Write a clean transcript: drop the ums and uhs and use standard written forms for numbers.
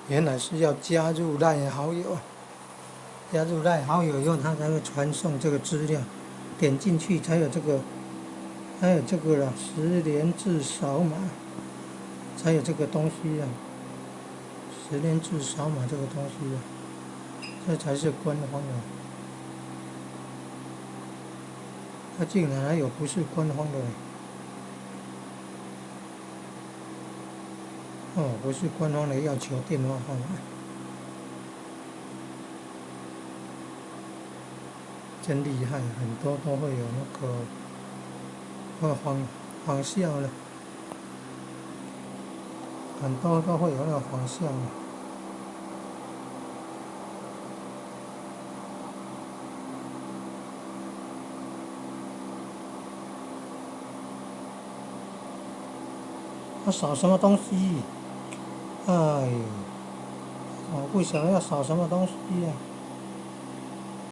原来是要加入赖好友，加入赖好友以后，它才会传送这个资料，点进去才有这个，才有这个了，10连字扫码，才有这个东西啊，10连字扫码这个东西啊，这才是官方的。它竟然还有不是官方的嘞！哦，不是官方的要求电话号码，真厉害，很多都会有那个仿效的，很多都会有那个仿效的。要扫什么东西？哎呦，我不晓得要扫什么东西呀、